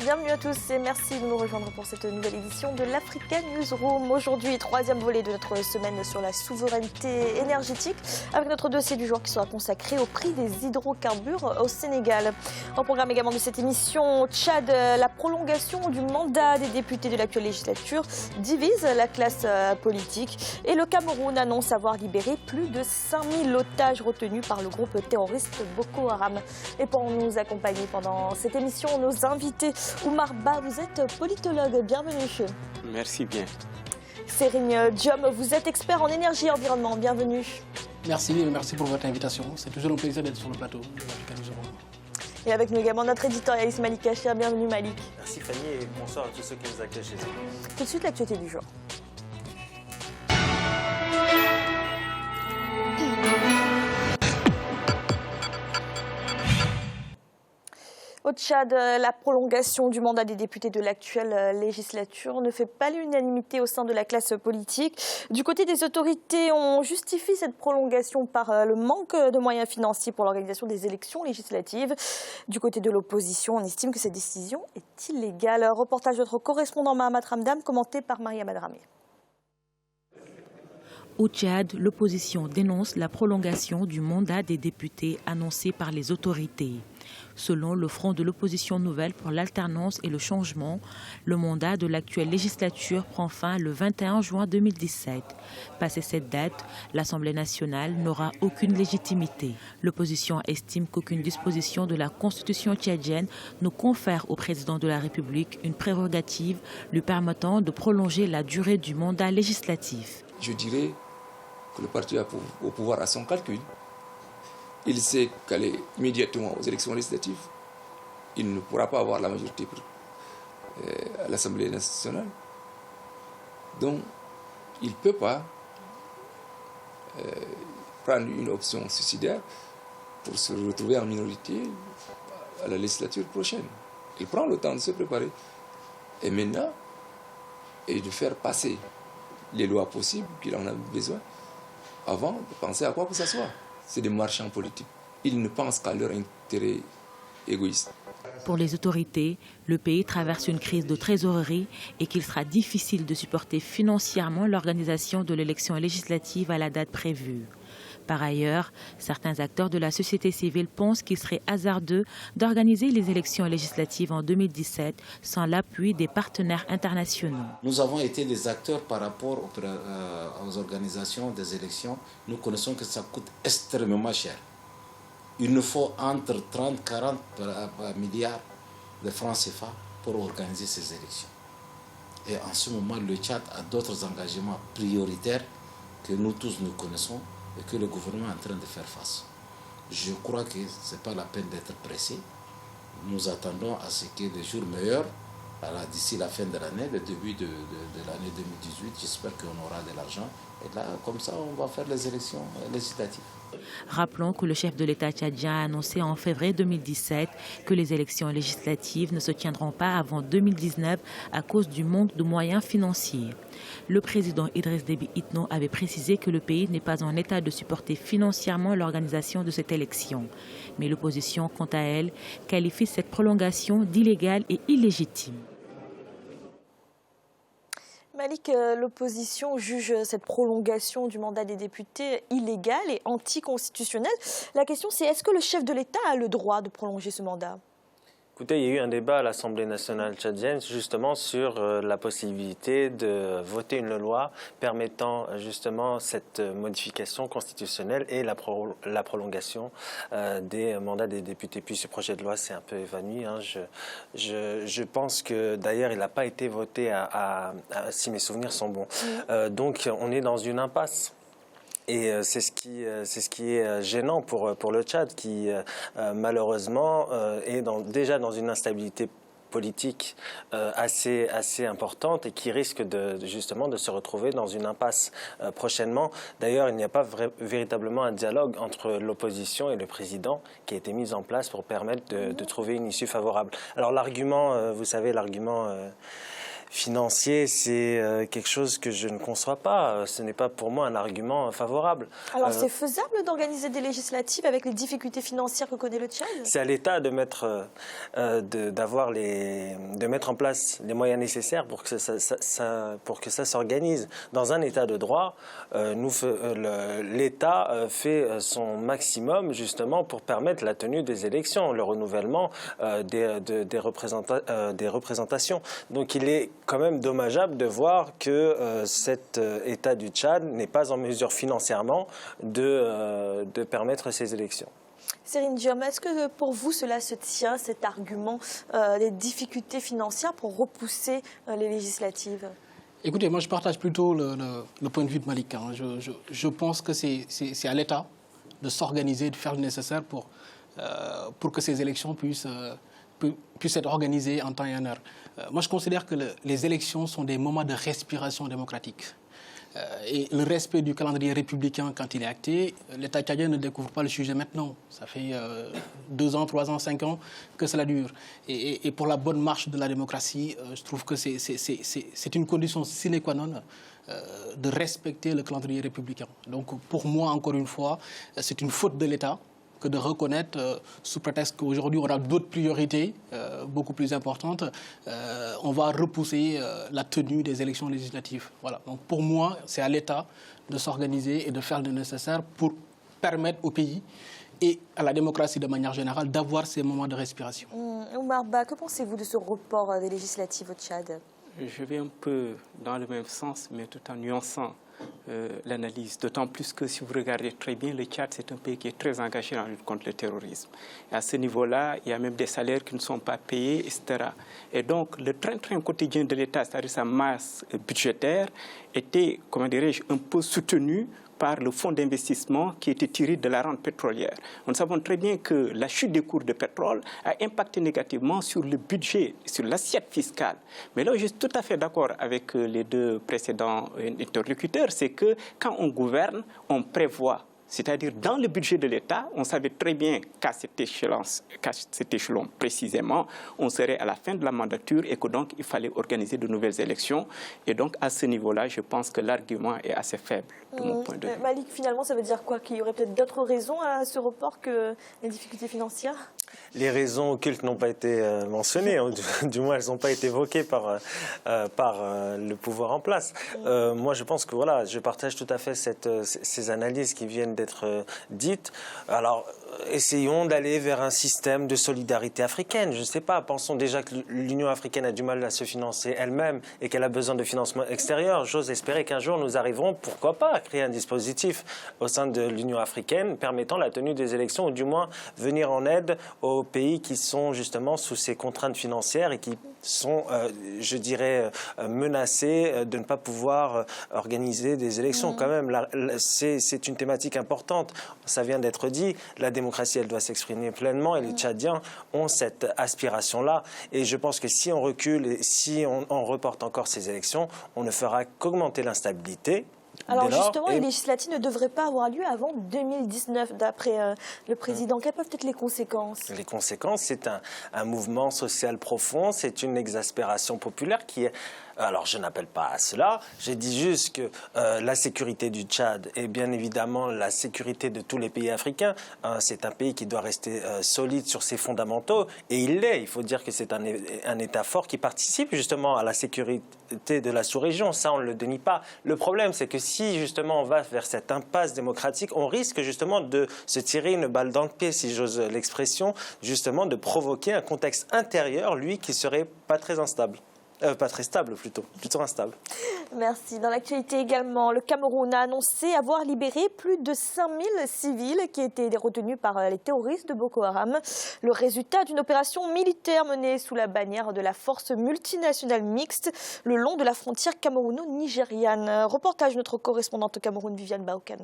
Bienvenue à tous et merci de nous rejoindre pour cette nouvelle édition de l'Africa Newsroom. Aujourd'hui, troisième volet de notre semaine sur la souveraineté énergétique avec notre dossier du jour qui sera consacré au prix des hydrocarbures au Sénégal. Au programme également de cette émission, au Tchad, la prolongation du mandat des députés de l'actuelle législature divise la classe politique et le Cameroun annonce avoir libéré plus de 5000 otages retenus par le groupe terroriste Boko Haram. Et pour nous accompagner pendant cette émission, nos invités. Oumar Ba, vous êtes politologue, bienvenue. Merci bien. Serigne Diom, vous êtes expert en énergie et environnement, bienvenue. Merci pour votre invitation. C'est toujours un plaisir d'être sur le plateau de l'Africa Newsroom. Et avec nous également notre éditorialiste Malik Achir, bienvenue Malik. Merci Fanny et bonsoir à tous ceux qui nous accueillent chez eux. Tout de suite l'actualité du jour. Au Tchad, la prolongation du mandat des députés de l'actuelle législature ne fait pas l'unanimité au sein de la classe politique. Du côté des autorités, on justifie cette prolongation par le manque de moyens financiers pour l'organisation des élections législatives. Du côté de l'opposition, on estime que cette décision est illégale. Reportage de notre correspondant Mahamat Ramdam, commenté par Maria Madramé. Au Tchad, l'opposition dénonce la prolongation du mandat des députés annoncé par les autorités. Selon le Front de l'opposition nouvelle pour l'alternance et le changement, le mandat de l'actuelle législature prend fin le 21 juin 2017. Passé cette date, l'Assemblée nationale n'aura aucune légitimité. L'opposition estime qu'aucune disposition de la Constitution tchadienne ne confère au président de la République une prérogative lui permettant de prolonger la durée du mandat législatif. Je dirais que le parti au pouvoir a son calcul. Il sait qu'aller immédiatement aux élections législatives, il ne pourra pas avoir la majorité à l'Assemblée nationale. Donc, il ne peut pas prendre une option suicidaire pour se retrouver en minorité à la législature prochaine. Il prend le temps de se préparer. Et maintenant, et de faire passer les lois possibles qu'il en a besoin avant de penser à quoi que ce soit. C'est des marchands politiques. Ils ne pensent qu'à leur intérêt égoïste. Pour les autorités, le pays traverse une crise de trésorerie et qu'il sera difficile de supporter financièrement l'organisation de l'élection législative à la date prévue. Par ailleurs, certains acteurs de la société civile pensent qu'il serait hasardeux d'organiser les élections législatives en 2017 sans l'appui des partenaires internationaux. Nous avons été des acteurs par rapport aux organisations des élections. Nous connaissons que ça coûte extrêmement cher. Il nous faut entre 30 et 40 milliards de francs CFA pour organiser ces élections. Et en ce moment, le Tchad a d'autres engagements prioritaires que nous tous nous connaissons et que le gouvernement est en train de faire face. Je crois que ce n'est pas la peine d'être pressé. Nous attendons à ce qu'il y ait des jours meilleurs d'ici la fin de l'année, le début de l'année 2018. J'espère qu'on aura de l'argent. Et là, comme ça, on va faire les élections législatives. Rappelons que le chef de l'État tchadien a annoncé en février 2017 que les élections législatives ne se tiendront pas avant 2019 à cause du manque de moyens financiers. Le président Idriss Déby Itno avait précisé que le pays n'est pas en état de supporter financièrement l'organisation de cette élection. Mais l'opposition, quant à elle, qualifie cette prolongation d'illégale et illégitime. Malik, l'opposition juge cette prolongation du mandat des députés illégale et anticonstitutionnelle. La question c'est, est-ce que le chef de l'État a le droit de prolonger ce mandat ? Écoutez, il y a eu un débat à l'Assemblée nationale tchadienne justement sur la possibilité de voter une loi permettant justement cette modification constitutionnelle et la prolongation des mandats des députés. Puis ce projet de loi s'est un peu évanoui. Je pense que d'ailleurs il n'a pas été voté si mes souvenirs sont bons. Donc on est dans une impasse. Et c'est ce qui est gênant pour le Tchad qui malheureusement est déjà dans une instabilité politique assez importante et qui risque justement de se retrouver dans une impasse prochainement. D'ailleurs, il n'y a pas véritablement un dialogue entre l'opposition et le président qui a été mis en place pour permettre de trouver une issue favorable. Alors l'argument, vous savez, l'argument financier, c'est quelque chose que je ne conçois pas. Ce n'est pas pour moi un argument favorable. Alors c'est faisable d'organiser des législatives avec les difficultés financières que connaît le Tchad? C'est à l'État de mettre en place les moyens nécessaires pour que ça s'organise. Dans un État de droit, l'État fait son maximum justement pour permettre la tenue des élections, le renouvellement des représentations. Donc il est quand même dommageable de voir que cet État du Tchad n'est pas en mesure financièrement de permettre ces élections. Serine Diom, est-ce que pour vous cela se tient, cet argument des difficultés financières pour repousser les législatives? Écoutez, moi je partage plutôt le point de vue de Malik. Je pense que c'est à l'État de s'organiser, de faire le nécessaire pour que ces élections puissent être organisées en temps et en heure. Moi je considère que les élections sont des moments de respiration démocratique. Et le respect du calendrier républicain quand il est acté, l'État tchadien ne découvre pas le sujet maintenant. Ça fait 2 ans, 3 ans, 5 ans que cela dure. Et pour la bonne marche de la démocratie, je trouve que c'est une condition sine qua non de respecter le calendrier républicain. Donc pour moi, encore une fois, c'est une faute de l'État que de reconnaître, sous prétexte qu'aujourd'hui on a d'autres priorités beaucoup plus importantes, on va repousser la tenue des élections législatives. Voilà. Donc pour moi, c'est à l'État de s'organiser et de faire le nécessaire pour permettre au pays et à la démocratie de manière générale d'avoir ces moments de respiration. Oumar Ba, que pensez-vous de ce report des législatives au Tchad? Je vais un peu dans le même sens, mais tout en nuançant l'analyse. D'autant plus que si vous regardez très bien, le Tchad, c'est un pays qui est très engagé dans la lutte contre le terrorisme. Et à ce niveau-là, il y a même des salaires qui ne sont pas payés, etc. Et donc, le train-train quotidien de l'État, c'est-à-dire sa masse budgétaire, était, comment dirais-je, un peu soutenu par le fonds d'investissement qui était tiré de la rente pétrolière. Nous savons très bien que la chute des cours de pétrole a impacté négativement sur le budget, sur l'assiette fiscale. Mais là, je suis tout à fait d'accord avec les deux précédents interlocuteurs, c'est que quand on gouverne, on prévoit. C'est-à-dire, dans le budget de l'État, on savait très bien qu'à cet échelon précisément, on serait à la fin de la mandature et que donc il fallait organiser de nouvelles élections. Et donc, à ce niveau-là, je pense que l'argument est assez faible, de mon point de vue. Malik, finalement, ça veut dire quoi? Qu'il y aurait peut-être d'autres raisons à ce report que les difficultés financières? Les raisons occultes n'ont pas été mentionnées, du moins elles n'ont pas été évoquées par le pouvoir en place. Moi je pense que voilà, je partage tout à fait ces analyses qui viennent d'être dites. Alors essayons d'aller vers un système de solidarité africaine. Je ne sais pas, pensons déjà que l'Union africaine a du mal à se financer elle-même et qu'elle a besoin de financement extérieur. J'ose espérer qu'un jour nous arriverons, pourquoi pas, à créer un dispositif au sein de l'Union africaine permettant la tenue des élections ou du moins venir en aide aux pays qui sont justement sous ces contraintes financières et qui sont, je dirais, menacés de ne pas pouvoir organiser des élections. Quand même, c'est une thématique importante. Ça vient d'être dit, la démocratie, elle doit s'exprimer pleinement et les Tchadiens ont cette aspiration-là. Et je pense que si on recule et si on reporte encore ces élections, on ne fera qu'augmenter l'instabilité. Alors justement, les législatives ne devraient pas avoir lieu avant 2019, d'après le président. Quelles peuvent être les conséquences? Les conséquences, c'est un mouvement social profond, c'est une exaspération populaire qui est... Alors, je n'appelle pas à cela, j'ai dit juste que la sécurité du Tchad est bien évidemment la sécurité de tous les pays africains. C'est un pays qui doit rester solide sur ses fondamentaux, et il l'est. Il faut dire que c'est un État fort qui participe justement à la sécurité de la sous-région. Ça, on ne le dénie pas. Le problème, c'est que si justement on va vers cette impasse démocratique, on risque justement de se tirer une balle dans le pied, si j'ose l'expression, justement de provoquer un contexte intérieur, lui, qui serait pas très instable. Pas très stable, plutôt instable. Merci. Dans l'actualité également, le Cameroun a annoncé avoir libéré plus de 5000 civils qui étaient retenus par les terroristes de Boko Haram. Le résultat d'une opération militaire menée sous la bannière de la force multinationale mixte le long de la frontière camerouno-nigériane. Reportage de notre correspondante au Cameroun, Viviane Baokan.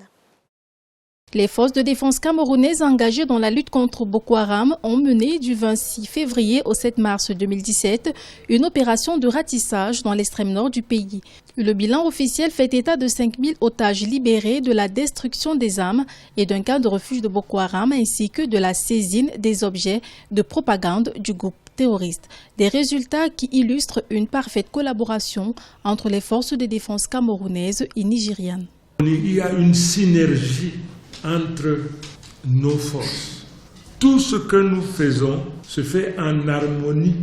Les forces de défense camerounaises engagées dans la lutte contre Boko Haram ont mené du 26 février au 7 mars 2017 une opération de ratissage dans l'extrême nord du pays. Le bilan officiel fait état de 5000 otages libérés, de la destruction des armes et d'un camp de refuge de Boko Haram ainsi que de la saisine des objets de propagande du groupe terroriste. Des résultats qui illustrent une parfaite collaboration entre les forces de défense camerounaises et nigérianes. Il y a une synergie entre nos forces. Tout ce que nous faisons se fait en harmonie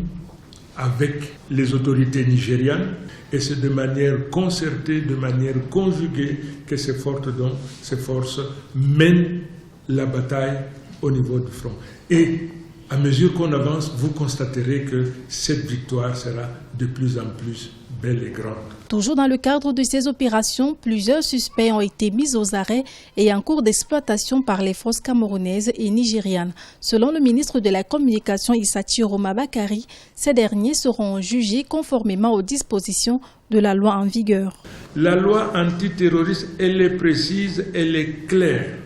avec les autorités nigérianes et c'est de manière concertée, de manière conjuguée que ces forces mènent la bataille au niveau du front. Et à mesure qu'on avance, vous constaterez que cette victoire sera de plus en plus belle et grande. Toujours dans le cadre de ces opérations, plusieurs suspects ont été mis aux arrêts et en cours d'exploitation par les forces camerounaises et nigérianes. Selon le ministre de la Communication Issa Chiroma Bakari, ces derniers seront jugés conformément aux dispositions de la loi en vigueur. La loi antiterroriste, elle est précise, elle est claire.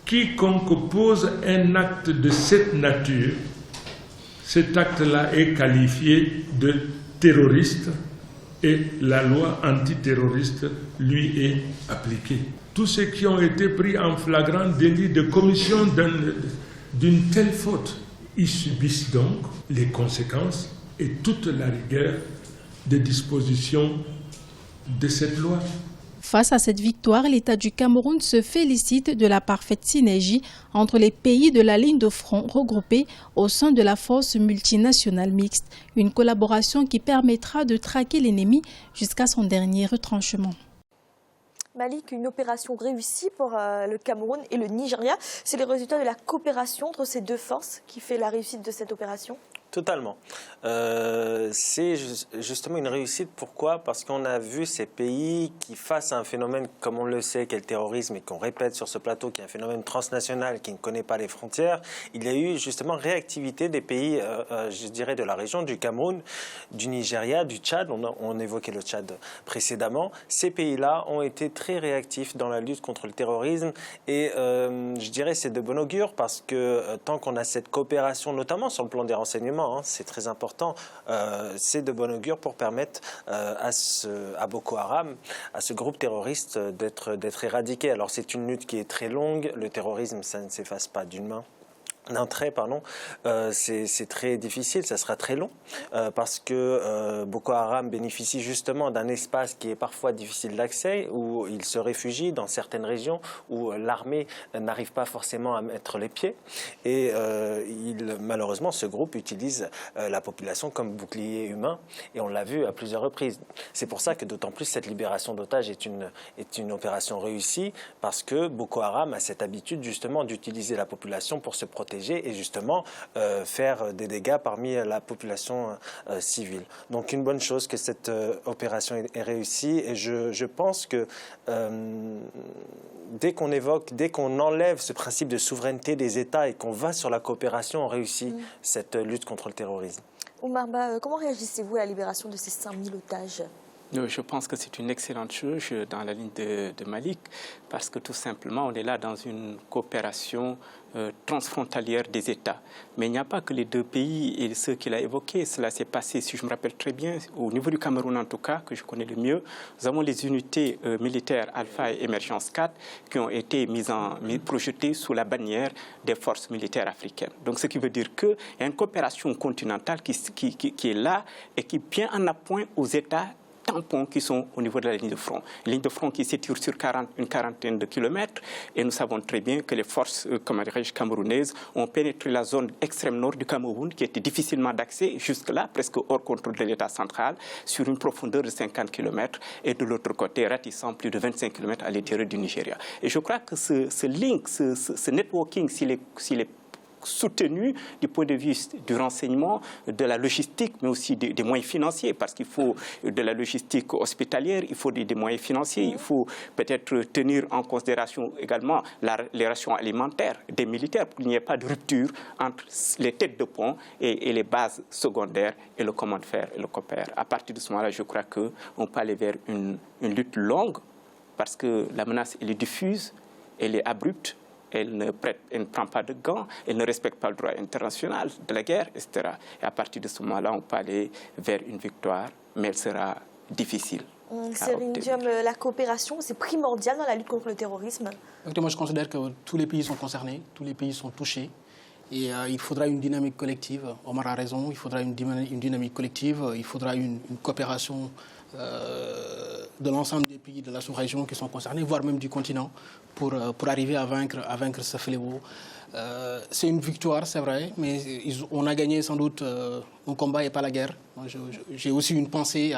Quiconque pose un acte de cette nature, cet acte-là est qualifié de terroriste et la loi antiterroriste lui est appliquée. Tous ceux qui ont été pris en flagrant délit de commission d'une telle faute, ils subissent donc les conséquences et toute la rigueur des dispositions de cette loi. Face à cette victoire, l'État du Cameroun se félicite de la parfaite synergie entre les pays de la ligne de front regroupés au sein de la force multinationale mixte, une collaboration qui permettra de traquer l'ennemi jusqu'à son dernier retranchement. Malik, une opération réussie pour le Cameroun et le Nigeria. C'est les résultats de la coopération entre ces deux forces qui fait la réussite de cette opération? Totalement. C'est justement une réussite. Pourquoi? Parce qu'on a vu ces pays qui, face à un phénomène, comme on le sait, qu'est le terrorisme, et qu'on répète sur ce plateau, qui est un phénomène transnational, qui ne connaît pas les frontières, il y a eu justement réactivité des pays, je dirais, de la région, du Cameroun, du Nigeria, du Tchad. On évoquait le Tchad précédemment. Ces pays-là ont été très réactifs dans la lutte contre le terrorisme. Et je dirais c'est de bon augure parce que tant qu'on a cette coopération, notamment sur le plan des renseignements, c'est très important, c'est de bon augure pour permettre à Boko Haram, à ce groupe terroriste, d'être éradiqué. Alors c'est une lutte qui est très longue, le terrorisme ça ne s'efface pas d'une main. D'un trait, pardon, c'est très difficile, ça sera très long parce que Boko Haram bénéficie justement d'un espace qui est parfois difficile d'accès, où il se réfugie dans certaines régions où l'armée n'arrive pas forcément à mettre les pieds et malheureusement ce groupe utilise la population comme bouclier humain et on l'a vu à plusieurs reprises. C'est pour ça que d'autant plus cette libération d'otages est une opération réussie parce que Boko Haram a cette habitude justement d'utiliser la population pour se protéger et justement faire des dégâts parmi la population civile. Donc une bonne chose que cette opération est réussie et je pense que dès qu'on enlève ce principe de souveraineté des États et qu'on va sur la coopération, on réussit cette lutte contre le terrorisme. Oumar Ba, comment réagissez-vous à la libération de ces 5000 otages ? Je pense que c'est une excellente chose dans la ligne de Malik parce que tout simplement on est là dans une coopération transfrontalière des États. Mais il n'y a pas que les deux pays et ceux qu'il a évoqués. Cela s'est passé, si je me rappelle très bien, au niveau du Cameroun en tout cas, que je connais le mieux. Nous avons les unités militaires Alpha et Émergence 4 qui ont été projetées sous la bannière des forces militaires africaines. Donc ce qui veut dire qu'il y a une coopération continentale qui est là et qui est bien en appoint aux États tampons qui sont au niveau de la ligne de front. Une ligne de front qui s'étire sur une quarantaine de kilomètres et nous savons très bien que les forces camerounaises ont pénétré la zone extrême nord du Cameroun qui était difficilement d'accès jusque-là, presque hors contrôle de l'État central, sur une profondeur de 50 km et de l'autre côté ratissant plus de 25 km à l'intérieur du Nigeria. Et je crois que ce link, ce networking, s'il est soutenu du point de vue du renseignement, de la logistique, mais aussi des moyens financiers, parce qu'il faut de la logistique hospitalière, il faut des moyens financiers, il faut peut-être tenir en considération également les rations alimentaires des militaires pour qu'il n'y ait pas de rupture entre les têtes de pont et les bases secondaires et le comment de faire et le COPER. À partir de ce moment-là, je crois qu'on peut aller vers une lutte longue parce que la menace elle est diffuse. elle est abrupte, elle ne prend pas de gants, elle ne respecte pas le droit international de la guerre, etc. Et à partir de ce moment-là, on peut aller vers une victoire, mais elle sera difficile. Serigne Diom, la coopération, c'est primordial dans la lutte contre le terrorisme. Moi, je considère que tous les pays sont concernés, tous les pays sont touchés. Et il faudra une dynamique collective. Omar a raison, il faudra une dynamique collective, il faudra une coopération de l'ensemble des pays de la sous-région qui sont concernés, voire même du continent, pour arriver à vaincre ce fléau. C'est une victoire, c'est vrai, mais on a gagné sans doute un combat et pas la guerre. J'ai aussi une pensée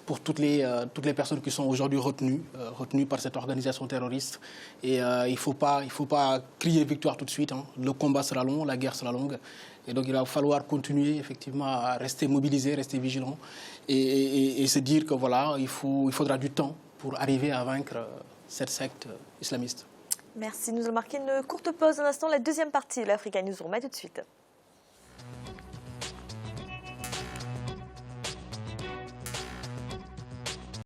pour toutes les personnes qui sont aujourd'hui retenues par cette organisation terroriste. Et il ne faut pas crier victoire tout de suite. Hein. Le combat sera long, la guerre sera longue. Et donc il va falloir continuer effectivement à rester mobilisé, rester vigilant et se dire que voilà, il faudra du temps pour arriver à vaincre cette secte islamiste. Merci. Nous allons marquer une courte pause. Un instant, la deuxième partie de l'Africa Newsroom. À tout de suite.